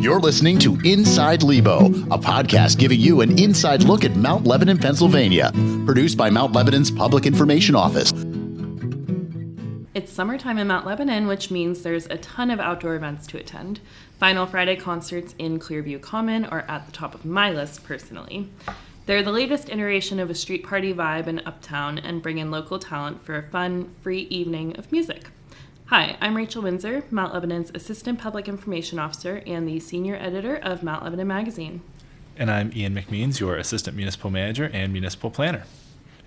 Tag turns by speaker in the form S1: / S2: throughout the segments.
S1: You're listening to Inside Lebo, a podcast giving you an inside look at Mount Lebanon, Pennsylvania, produced by Mount Lebanon's Public Information Office.
S2: It's summertime in Mount Lebanon, which means there's a ton of outdoor events to attend. Final Friday concerts in Clearview Common are at the top of my list personally. They're the latest iteration of a street party vibe in Uptown and bring in local talent for a fun, free evening of music. Hi, I'm Rachel Windsor, Mount Lebanon's Assistant Public Information Officer and the Senior Editor of Mount Lebanon Magazine.
S3: And I'm Ian McMeans, your Assistant Municipal Manager and Municipal Planner.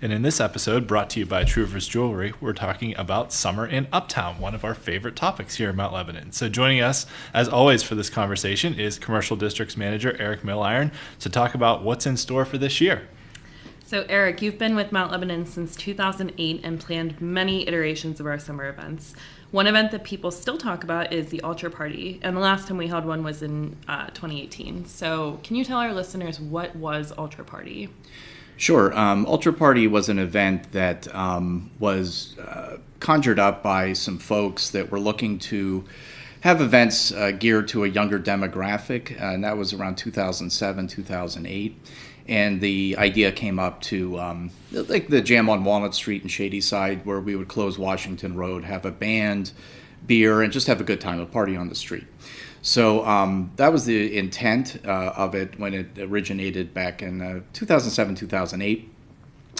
S3: And in this episode, brought to you by True Rivers Jewelry, we're talking about summer in Uptown, one of our favorite topics here in Mount Lebanon. So joining us, as always, for this conversation is Commercial Districts Manager Eric Milliron to talk about what's in store for this year.
S2: So Eric, you've been with Mount Lebanon since 2008 and planned many iterations of our summer events. One event that people still talk about is the Ultra Party, and the last time we held one was in 2018. So can you tell our listeners what was Ultra Party?
S4: Sure. Ultra Party was an event that was conjured up by some folks that were looking to have events geared to a younger demographic, and that was around 2007, 2008. And the idea came up to like the Jam on Walnut Street in Shadyside, where we would close Washington Road, have a band, beer, and just have a good time, a party on the street. So that was the intent of it when it originated back in 2007, 2008.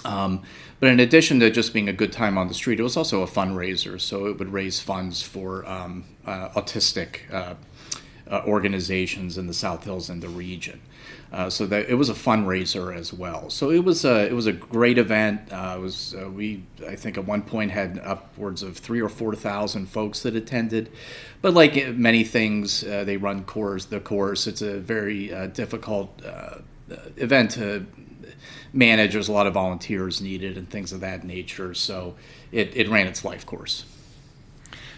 S4: But in addition to just being a good time on the street, it was also a fundraiser. So it would raise funds for autistic organizations in the South Hills and the region. So that it was a fundraiser as well. So it was a great event. We I think at one point had upwards of 3,000 or 4,000 folks that attended. But like many things, they run the course. It's a very difficult event to manage. There's a lot of volunteers needed and things of that nature. So it ran its life course.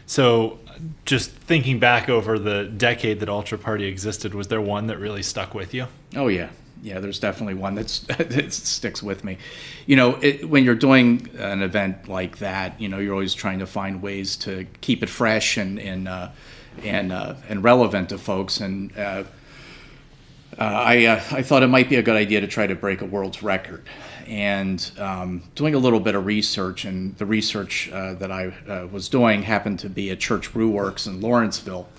S3: So just thinking back over the decade that Ultra Party existed, was there one that really stuck with you?
S4: Oh, yeah. Yeah, there's definitely one that sticks with me. You know, when you're doing an event like that, you know, you're always trying to find ways to keep it fresh and relevant to folks. And I thought it might be a good idea to try to break a world's record. And doing a little bit of research, and the research that I was doing happened to be at Church Brew Works in Lawrenceville.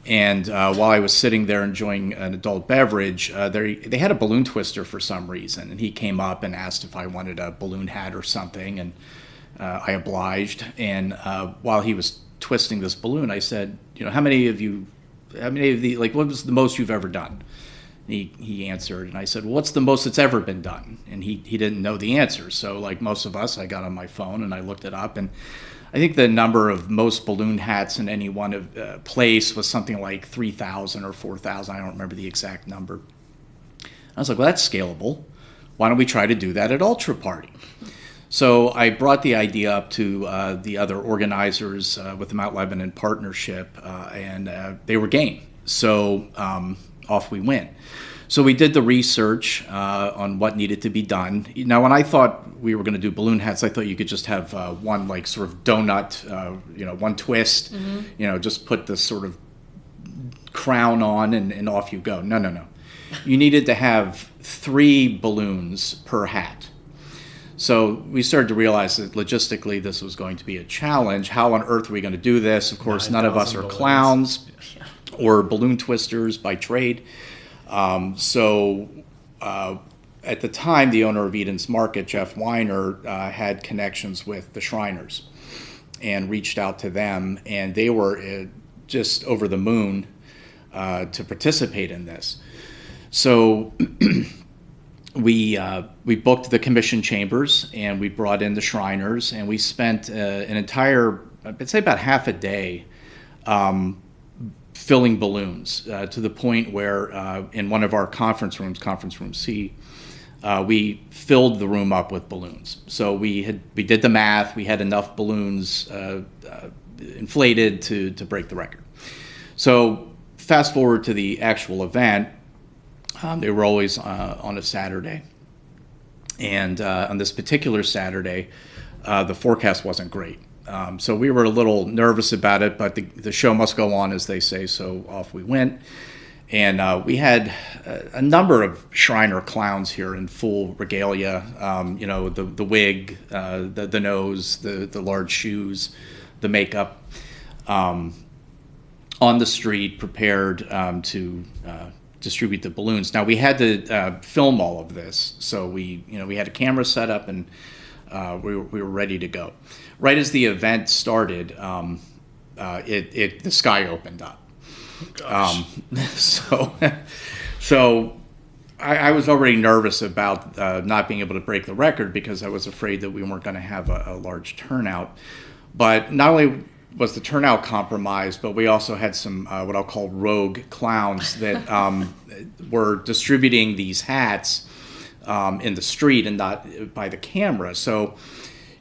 S4: And while I was sitting there enjoying an adult beverage, they had a balloon twister for some reason. And he came up and asked if I wanted a balloon hat or something, and I obliged. And while he was twisting this balloon, I said, you know, how many of the, like, what was the most you've ever done? He answered, and I said, well, what's the most that's ever been done? And he didn't know the answer. So like most of us, I got on my phone and I looked it up, and I think the number of most balloon hats in any one place was something like 3,000 or 4,000. I don't remember the exact number. I was like, well, that's scalable. Why don't we try to do that at Ultra Party? So I brought the idea up to the other organizers with the Mount Lebanon Partnership, and they were game. So off we went. So we did the research on what needed to be done. Now, when I thought we were going to do balloon hats, I thought you could just have one like sort of donut, one twist, just put this sort of crown on and off you go. No. You needed to have 3 balloons per hat. So we started to realize that logistically this was going to be a challenge. How on earth are we going to do this? Of course, none of us are clowns or balloon twisters by trade. So at the time, the owner of Eden's Market, Jeff Weiner, had connections with the Shriners and reached out to them, and they were just over the moon to participate in this. So we booked the commission chambers, and we brought in the Shriners, and we spent an entire, I'd say about half a day, filling balloons to the point where in one of our conference rooms, conference room C, we filled the room up with balloons. So we did the math. We had enough balloons inflated to break the record. So fast forward to the actual event. They were always on a Saturday. And on this particular Saturday, the forecast wasn't great. So we were a little nervous about it, but the show must go on, as they say, so off we went. And we had a number of Shriner clowns here in full regalia, the wig, the nose, the large shoes, the makeup, on the street, prepared to distribute the balloons. Now, we had to film all of this, so we had a camera set up, and we were ready to go. Right as the event started, the sky opened up. So I was already nervous about not being able to break the record because I was afraid that we weren't going to have a large turnout. But not only was the turnout compromised, but we also had some what I'll call rogue clowns that were distributing these hats in the street and not by the camera. So,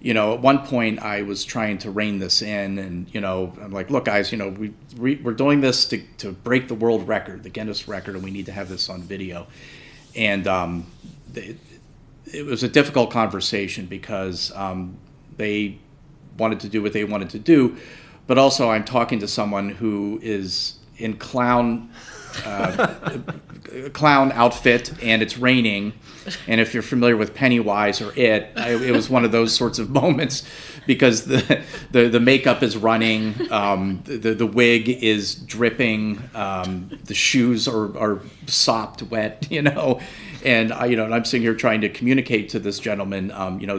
S4: at one point I was trying to rein this in, and I'm like, look, guys, we're doing this to break the world record, the Guinness record, and we need to have this on video. And it was a difficult conversation because they wanted to do what they wanted to do, but also I'm talking to someone who is in clown outfit, and it's raining, and if you're familiar with Pennywise or it was one of those sorts of moments because the makeup is running, the wig is dripping, the shoes are sopped wet, and I'm sitting here trying to communicate to this gentleman,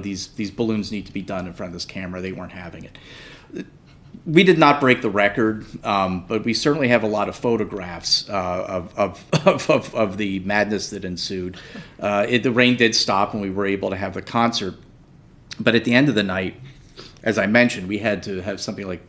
S4: these balloons need to be done in front of this camera. They weren't having it. We did not break the record, but we certainly have a lot of photographs of the madness that ensued. The rain did stop, and we were able to have the concert. But at the end of the night, as I mentioned, we had to have something like,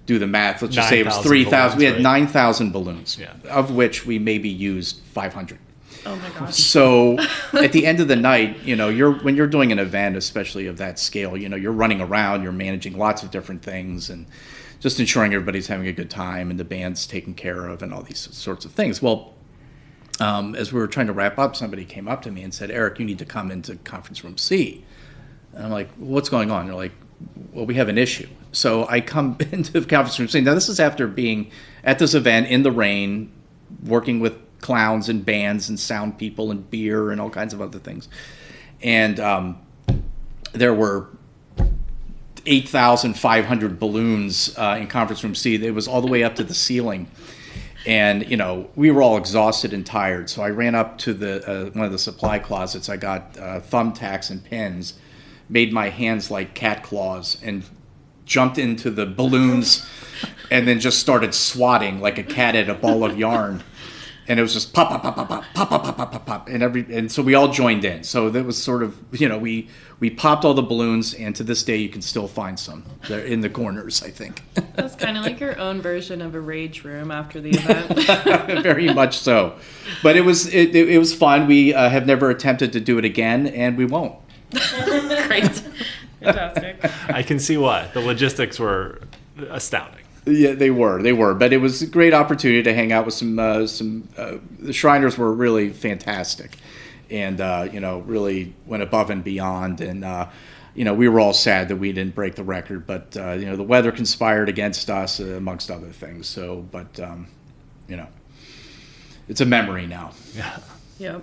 S4: do the math, let's just say it was 3,000. We had 9,000 balloons, of which we maybe used 500.
S2: Oh my gosh.
S4: So at the end of the night, when you're doing an event, especially of that scale, you're running around, you're managing lots of different things and just ensuring everybody's having a good time and the band's taken care of and all these sorts of things. Well, as we were trying to wrap up, somebody came up to me and said, Eric, you need to come into conference room C. And I'm like, what's going on? They're like, well, we have an issue. So I come into the conference room C. Now, this is after being at this event in the rain, working with clowns and bands and sound people and beer and all kinds of other things. And there were 8,500 balloons in conference room C. It was all the way up to the ceiling. And, we were all exhausted and tired. So I ran up to one of the supply closets. I got thumbtacks and pins, made my hands like cat claws, and jumped into the balloons and then just started swatting like a cat at a ball of yarn. And it was just pop, pop, pop, pop, pop, pop, pop, pop, pop, pop, and so we all joined in. So that was sort of, we popped all the balloons, and to this day you can still find some. They're in the corners, I think.
S2: That's kind of like your own version of a rage room after the event.
S4: Very much so. But it was fun. We have never attempted to do it again, and we won't.
S2: Great. Fantastic.
S3: I can see why. The logistics were astounding.
S4: Yeah, they were, but it was a great opportunity to hang out with the Shriners were really fantastic, and really went above and beyond, and we were all sad that we didn't break the record, but the weather conspired against us amongst other things. So, but it's a memory now.
S3: Yeah.
S2: Yep.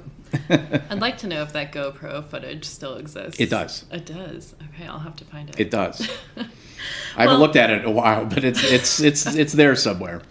S2: I'd like to know if that GoPro footage still exists.
S4: It does.
S2: It does. Okay, I'll have to find it.
S4: It does. I haven't looked at it in a while, but it's there somewhere.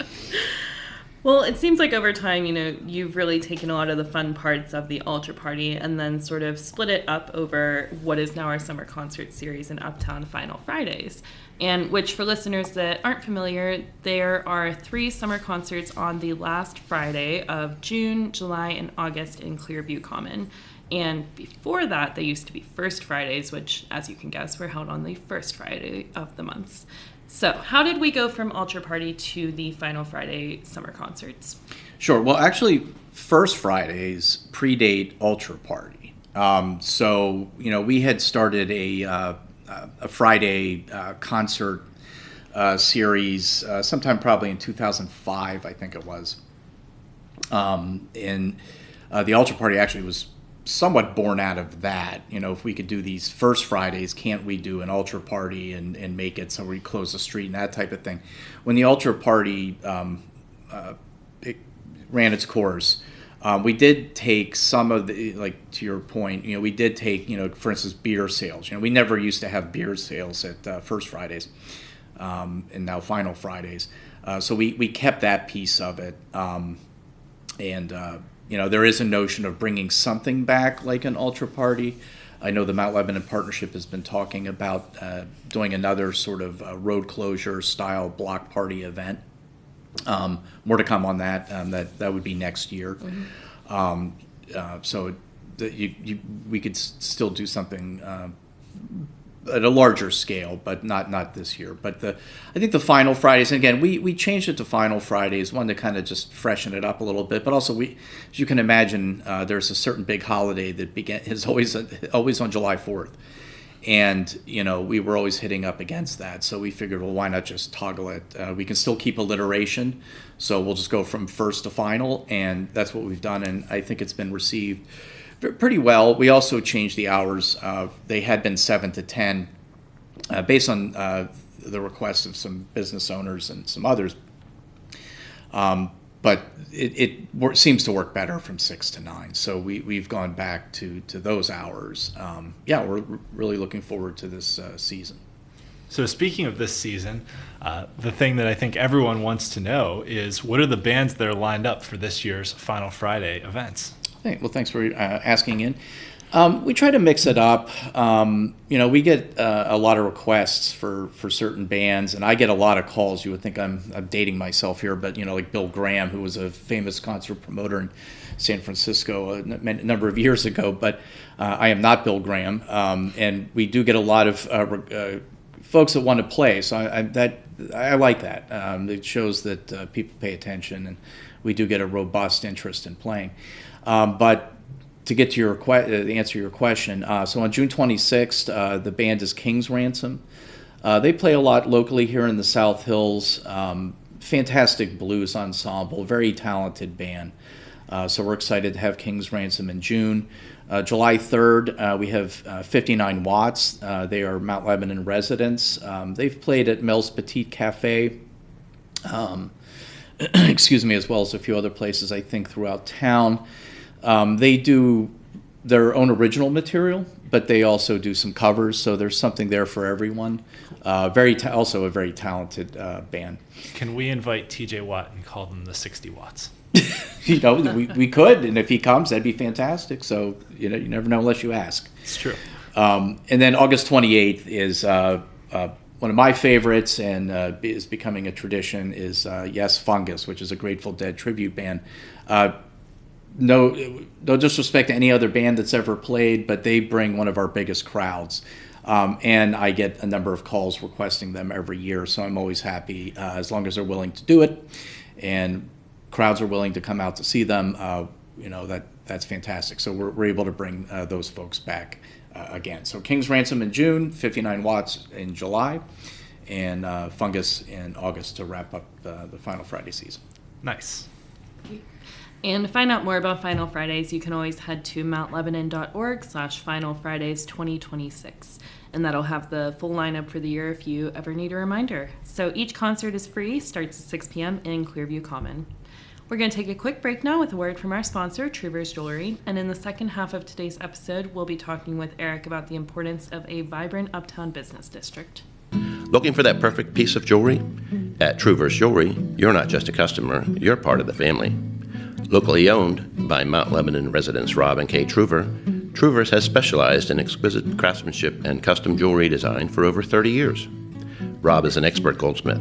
S2: Well, it seems like over time, you've really taken a lot of the fun parts of the Ultra Party and then sort of split it up over what is now our summer concert series in Uptown Final Fridays. And which, for listeners that aren't familiar, there are 3 summer concerts on the last Friday of June, July, and August in Clearview Common. And before that, they used to be First Fridays, which, as you can guess, were held on the first Friday of the months. So how did we go from Ultra Party to the Final Friday summer concerts?
S4: Sure. Well, actually, First Fridays predate Ultra Party. So, we had started a Friday concert series sometime probably in 2005, I think it was. And the Ultra Party actually was somewhat born out of that. If we could do these First Fridays, can't we do an Ultra Party and make it so we close the street and that type of thing. When the Ultra Party ran its course. We did take some of the, like to your point, we did take, for instance, beer sales. We never used to have beer sales at First Fridays, and now Final Fridays. So we kept that piece of it. There is a notion of bringing something back like an ultra party. I know the Mount Lebanon Partnership has been talking about doing another sort of road closure style block party event. More to come on that. That would be next year. So we could still do something at a larger scale, but not this year. But I think the Final Fridays, and again, we changed it to Final Fridays, one to kind of just freshen it up a little bit. But also, as you can imagine, there's a certain big holiday that is always on July 4th. And, we were always hitting up against that. So we figured, well, why not just toggle it? We can still keep alliteration. So we'll just go from first to final. And that's what we've done. And I think it's been received pretty well. We also changed the hours. They had been 7 to 10 based on the requests of some business owners and some others. But it seems to work better from 6 to 9. So we've gone back to those hours. We're really looking forward to this season.
S3: So speaking of this season, the thing that I think everyone wants to know is what are the bands that are lined up for this year's Final Friday events?
S4: Well, thanks for asking in. We try to mix it up. We get a lot of requests for certain bands, and I get a lot of calls. You would think I'm dating myself here, but like Bill Graham, who was a famous concert promoter in San Francisco a number of years ago. But I am not Bill Graham, and we do get a lot of folks that want to play. So I like that. It shows that people pay attention, and we do get a robust interest in playing. But to get to answer your question, so on June 26th, the band is King's Ransom. They play a lot locally here in the South Hills. Fantastic blues ensemble, very talented band. So we're excited to have King's Ransom in June. July 3rd, we have 59 Watts. They are Mount Lebanon residents. They've played at Mel's Petite Cafe, as well as a few other places, I think, throughout town. They do their own original material, but they also do some covers, so there's something there for everyone. Also a very talented band.
S3: Can we invite TJ Watt and call them the 60 Watts?
S4: We could, and if he comes, that'd be fantastic. So, you never know unless you ask.
S3: It's true.
S4: And then August 28th is one of my favorites, and is becoming a tradition, is Yes Fungus, which is a Grateful Dead tribute band. No disrespect to any other band that's ever played, but they bring one of our biggest crowds. And I get a number of calls requesting them every year, so I'm always happy as long as they're willing to do it, and crowds are willing to come out to see them. That's fantastic. So we're able to bring those folks back again. So King's Ransom in June, 59 Watts in July, and Fungus in August to wrap up the Final Friday season.
S3: Nice.
S2: And to find out more about Final Fridays, you can always head to mountlebanon.org/Final Fridays 2026. And that'll have the full lineup for the year if you ever need a reminder. So each concert is free, starts at 6 p.m. in Clearview Common. We're going to take a quick break now with a word from our sponsor, Trouvers Jewelry. And in the second half of today's episode, we'll be talking with Eric about the importance of a vibrant Uptown business district.
S5: Looking for that perfect piece of jewelry? At Trouvers Jewelry, you're not just a customer, you're part of the family. Locally owned by Mount Lebanon residents Rob and Kay Trouver, Trouvers has specialized in exquisite craftsmanship and custom jewelry design for over 30 years. Rob is an expert goldsmith,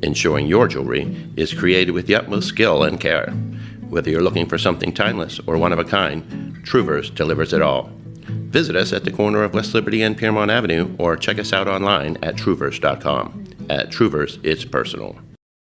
S5: ensuring your jewelry is created with the utmost skill and care. Whether you're looking for something timeless or one of a kind, Trouvers delivers it all. Visit us at the corner of West Liberty and Piermont Avenue, or check us out online at trouvers.com. At Trouvers, it's personal.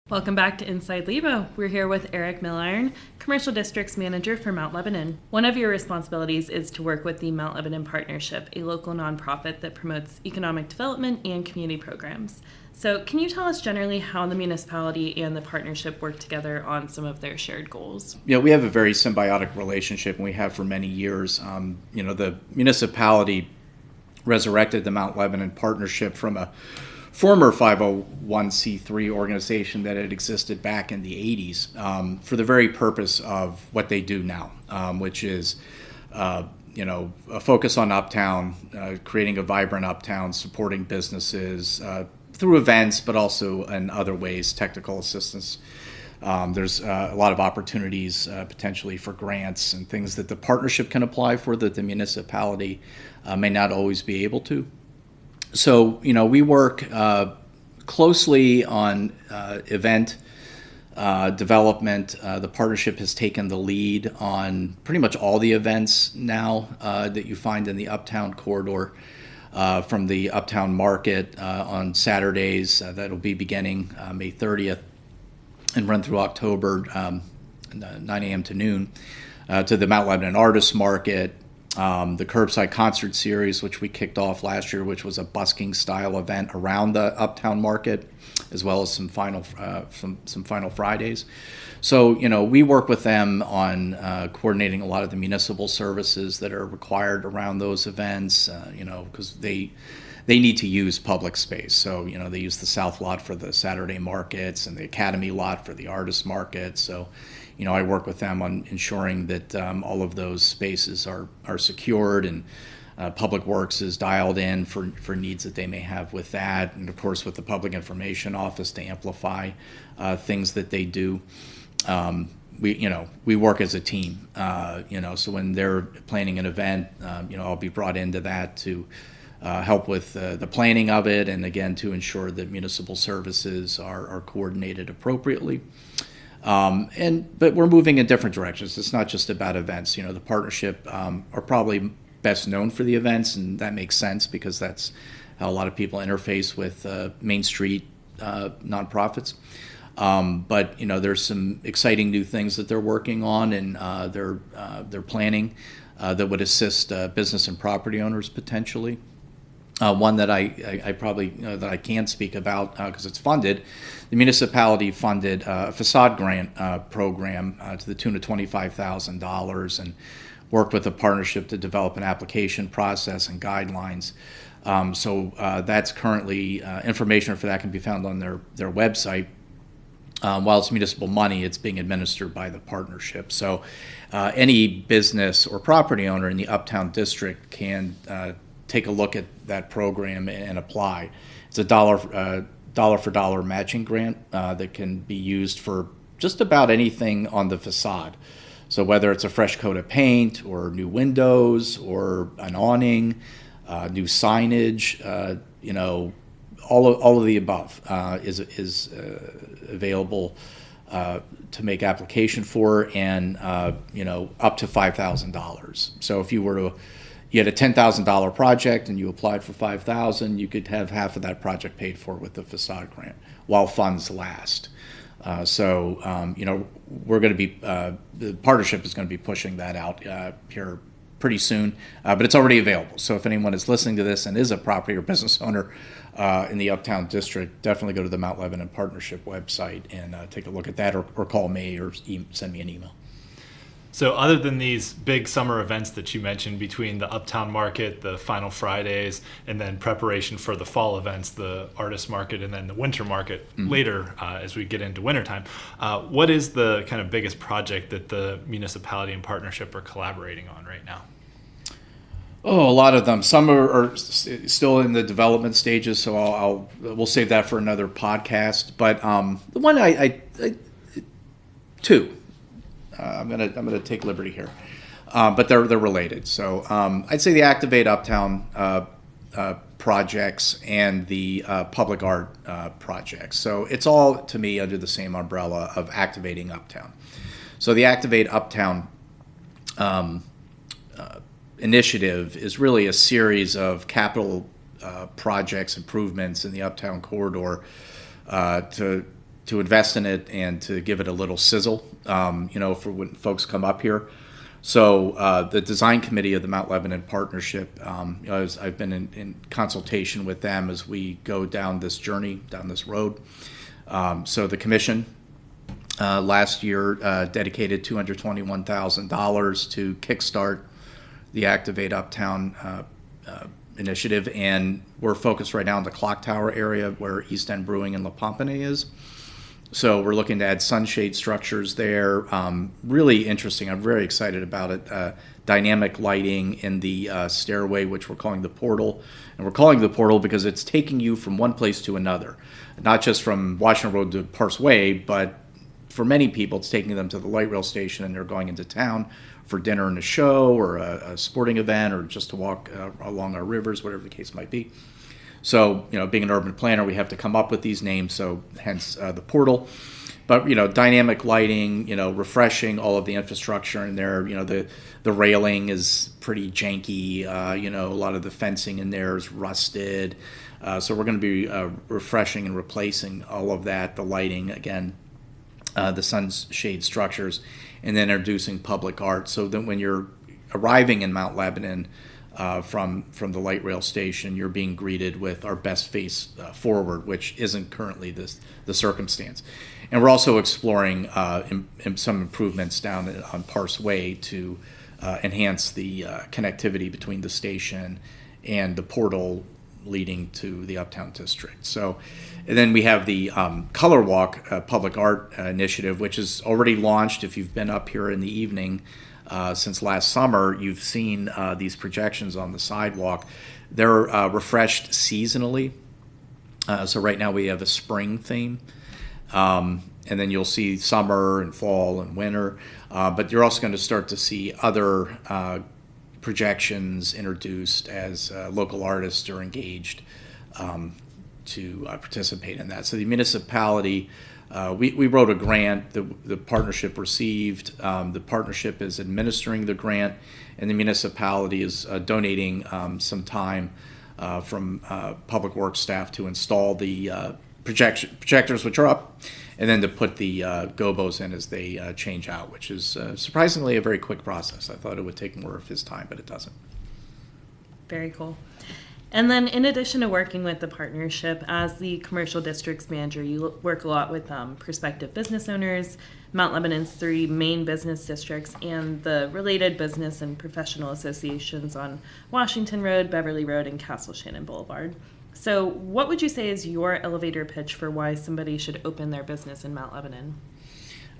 S2: Welcome back to Inside Lebo. We're here with Eric Milliron, Commercial Districts Manager for Mount Lebanon. One of your responsibilities is to work with the Mount Lebanon Partnership, a local nonprofit that promotes economic development and community programs. So can you tell us generally how the municipality and the partnership work together on some of their shared goals?
S4: We have a very symbiotic relationship, and we have for many years. The municipality resurrected the Mount Lebanon Partnership from former 501c3 organization that had existed back in the 80s for the very purpose of what they do now, which is a focus on Uptown, creating a vibrant Uptown, supporting businesses through events, but also in other ways, technical assistance. There's a lot of opportunities potentially for grants and things that the partnership can apply for that the municipality may not always be able to. So, we work closely on event development. The partnership has taken the lead on pretty much all the events now that you find in the Uptown corridor, from the Uptown Market on Saturdays. That'll be beginning May 30th and run through October, 9 a.m. to noon, to the Mount Lebanon Artists Market, the Curbside Concert Series, which we kicked off last year, which was a busking style event around the Uptown Market, as well as some Final Fridays. So, we work with them on coordinating a lot of the municipal services that are required around those events, because they need to use public space. So, they use the South Lot for the Saturday markets and the Academy Lot for the Artist Market. So, I work with them on ensuring that all of those spaces are secured, and Public Works is dialed in for needs that they may have with that. And of course, with the Public Information Office to amplify things that they do. We work as a team, so when they're planning an event, I'll be brought into that to help with the planning of it, and again, to ensure that municipal services are coordinated appropriately. But we're moving in different directions. It's not just about events. The partnership are probably best known for the events, and that makes sense because that's how a lot of people interface with Main Street nonprofits. But there's some exciting new things that they're working on, and they're planning that would assist business and property owners potentially. One that I probably that I can speak about because it's funded. The municipality funded a facade grant program to the tune of $25,000, and worked with a partnership to develop an application process and guidelines. So that's currently information for that can be found on their website. While it's municipal money, it's being administered by the partnership. So any business or property owner in the Uptown District can take a look at that program and apply. It's a dollar for dollar matching grant that can be used for just about anything on the facade. So whether it's a fresh coat of paint or new windows or an awning, new signage, all of the above is available to make application for, and up to $5,000. So if you had a $10,000 project and you applied for $5,000, you could have half of that project paid for with the facade grant while funds last. We're going to be the partnership is going to be pushing that out here pretty soon, but it's already available. So if anyone is listening to this and is a property or business owner in the Uptown District, definitely go to the Mount Lebanon Partnership website and take a look at that, or call me or send me an email.
S3: So other than these big summer events that you mentioned between the Uptown Market, the Final Fridays, and then preparation for the fall events, the Artist Market, and then the Winter Market later as we get into wintertime, what is the kind of biggest project that the municipality and partnership are collaborating on right now?
S4: Oh, a lot of them. Some are still in the development stages, so we'll save that for another podcast. But the one two. I'm gonna take liberty here, but they're related. So I'd say the Activate Uptown projects and the public art projects. So it's all, to me, under the same umbrella of activating Uptown. So the Activate Uptown initiative is really a series of capital projects, improvements in the Uptown corridor to invest in it and to give it a little sizzle, for when folks come up here. So the design committee of the Mount Lebanon Partnership, I've been in consultation with them as we go down this journey, down this road. So the commission last year dedicated $221,000 to kickstart the Activate Uptown initiative, and we're focused right now on the Clock Tower area where East End Brewing and La Pomponney is. So we're looking to add sunshade structures there. Really interesting. I'm very excited about it. Dynamic lighting in the stairway, which we're calling the portal. And we're calling it the portal because it's taking you from one place to another. Not just from Washington Road to Parse Way, but for many people, it's taking them to the light rail station and they're going into town for dinner and a show or a sporting event or just to walk along our rivers, whatever the case might be. So, being an urban planner, we have to come up with these names, so hence the portal. But, dynamic lighting, refreshing all of the infrastructure in there. The railing is pretty janky. A lot of the fencing in there is rusted. So we're going to be refreshing and replacing all of that, the lighting, again, the sunshade structures, and then introducing public art so that when you're arriving in Mount Lebanon, from the light rail station, you're being greeted with our best face forward, which isn't currently the circumstance. And we're also exploring some improvements down on Parse Way to enhance the connectivity between the station and the portal leading to the Uptown district. So, and then we have the Color Walk public art initiative, which is already launched. If you've been up here in the evening, since last summer, you've seen these projections on the sidewalk. They're refreshed seasonally. So right now we have a spring theme. And then you'll see summer and fall and winter. But you're also going to start to see other projections introduced as local artists are engaged to participate in that. So the municipality, we wrote a grant, the partnership received, the partnership is administering the grant, and the municipality is donating some time from public works staff to install the projectors, which are up, and then to put the gobos in as they change out, which is surprisingly a very quick process. I thought it would take more of his time, but it doesn't.
S2: Very cool. And then in addition to working with the partnership, as the commercial districts manager, you work a lot with prospective business owners, Mount Lebanon's 3 main business districts, and the related business and professional associations on Washington Road, Beverly Road, and Castle Shannon Boulevard. So what would you say is your elevator pitch for why somebody should open their business in Mount Lebanon?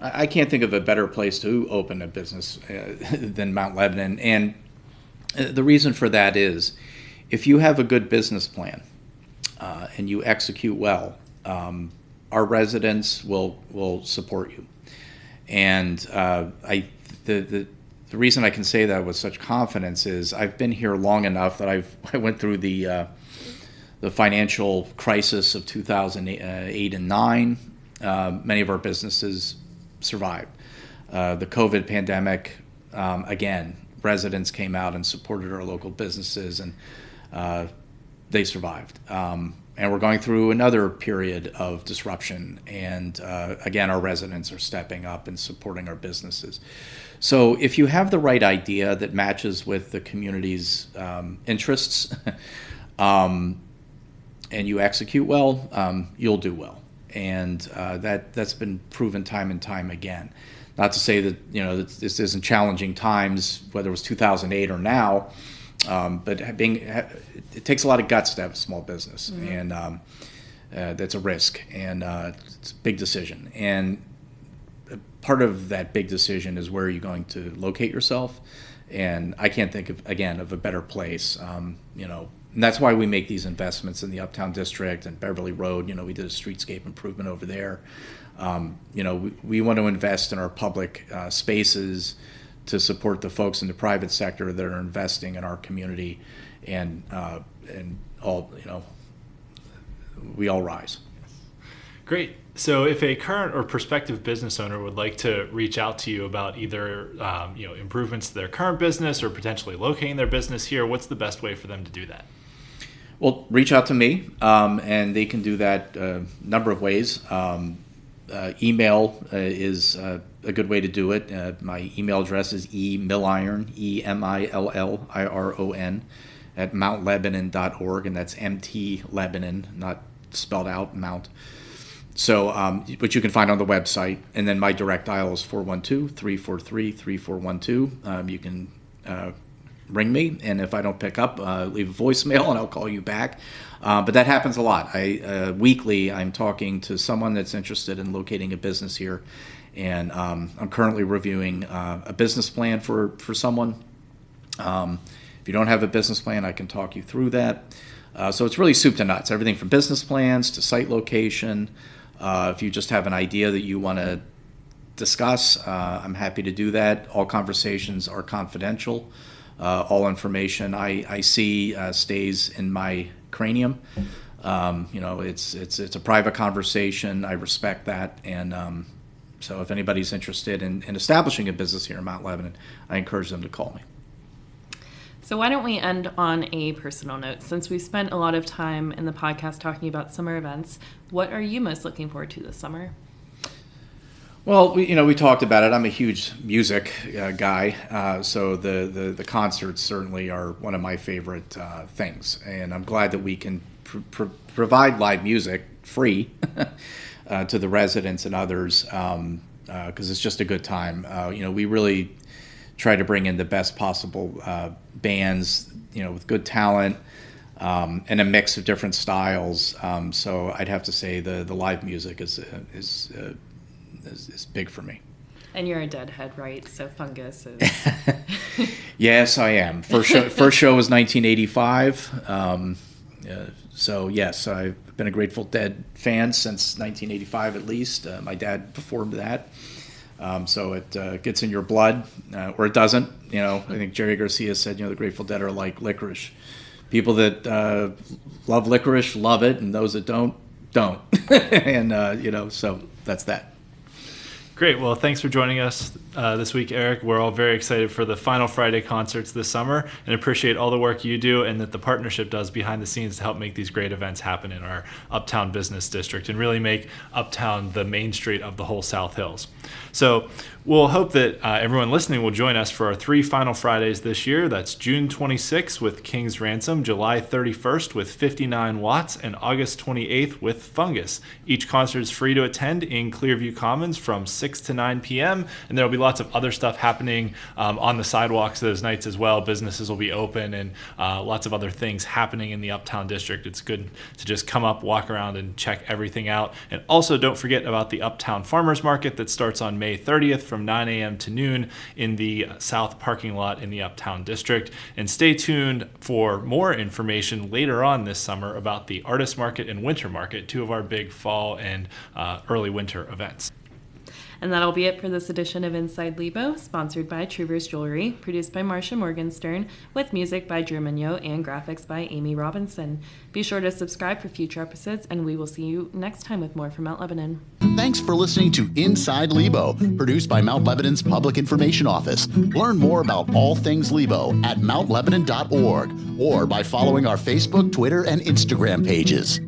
S4: I can't think of a better place to open a business than Mount Lebanon. And the reason for that is, if you have a good business plan and you execute well, our residents will support you. And the reason I can say that with such confidence is I've been here long enough that I went through the financial crisis of 2008 and 9. Many of our businesses survived. The COVID pandemic, again, residents came out and supported our local businesses, and they survived. And we're going through another period of disruption, and again, our residents are stepping up and supporting our businesses. So if you have the right idea that matches with the community's interests, and you execute well, you'll do well. And that's been proven time and time again. Not to say that that this isn't challenging times, whether it was 2008 or now, but it takes a lot of guts to have a small business, and that's a risk, and it's a big decision. And part of that big decision is where you're going to locate yourself. And I can't think of a better place, and that's why we make these investments in the Uptown district and Beverly Road. We did a streetscape improvement over there. We want to invest in our public spaces to support the folks in the private sector that are investing in our community, and all, we all rise.
S3: Great. So if a current or prospective business owner would like to reach out to you about either improvements to their current business or potentially locating their business here, what's the best way for them to do that?
S4: Well, reach out to me, and they can do that a number of ways. Email is a good way to do it. My email address is Milliron, EMILLIRON, at mountlebanon.org, and that's MT Lebanon, not spelled out, Mount. So, which you can find on the website. And then my direct dial is 412-343-3412. You can ring me, and if I don't pick up, leave a voicemail and I'll call you back. But that happens a lot. Weekly, I'm talking to someone that's interested in locating a business here, and I'm currently reviewing a business plan for someone. If you don't have a business plan, I can talk you through that. So it's really soup to nuts, everything from business plans to site location. If you just have an idea that you want to discuss, I'm happy to do that. All conversations are confidential. All information I see stays in my cranium. It's a private conversation. I respect that, and so if anybody's interested in establishing a business here in Mount Lebanon, I encourage them to call me.
S2: So why don't we end on a personal note? Since we spent a lot of time in the podcast talking about summer events, what are you most looking forward to this summer?
S4: Well, we talked about it. I'm a huge music guy, so the concerts certainly are one of my favorite things, and I'm glad that we can provide live music free to the residents and others, because it's just a good time. We really try to bring in the best possible bands, with good talent, and a mix of different styles. So I'd have to say the live music is big for me. And
S2: you're a Deadhead, right? So Fungus is...
S4: Yes, I am. First show was 1985. So yes, I've been a Grateful Dead fan since 1985 at least. My dad performed that. So it gets in your blood, or it doesn't. I think Jerry Garcia said, the Grateful Dead are like licorice. People that love licorice love it, and those that don't. And, so that's that.
S3: Great. Well, thanks for joining us this week, Eric. We're all very excited for the Final Friday concerts this summer and appreciate all the work you do and that the partnership does behind the scenes to help make these great events happen in our Uptown business district and really make Uptown the main street of the whole South Hills. So we'll hope that everyone listening will join us for our 3 Final Fridays this year. That's June 26th with King's Ransom, July 31st with 59 Watts, and August 28th with Fungus. Each concert is free to attend in Clearview Commons from 6 to 9 p.m., and there will be lots of other stuff happening on the sidewalks those nights as well. Businesses will be open and lots of other things happening in the Uptown district. It's good to just come up, walk around, and check everything out. And also don't forget about the Uptown Farmers Market that starts on May 30th from 9 a.m. to noon in the south parking lot in the Uptown district. And stay tuned for more information later on this summer about the Artist Market and Winter Market, 2 of our big fall and early winter events.
S2: And that'll be it for this edition of Inside Lebo, sponsored by Trouvers Jewelry, produced by Marcia Morgenstern, with music by Drew Mignot and graphics by Amy Robinson. Be sure to subscribe for future episodes, and we will see you next time with more from Mount Lebanon.
S1: Thanks for listening to Inside Lebo, produced by Mount Lebanon's Public Information Office. Learn more about all things Lebo at mountlebanon.org or by following our Facebook, Twitter, and Instagram pages.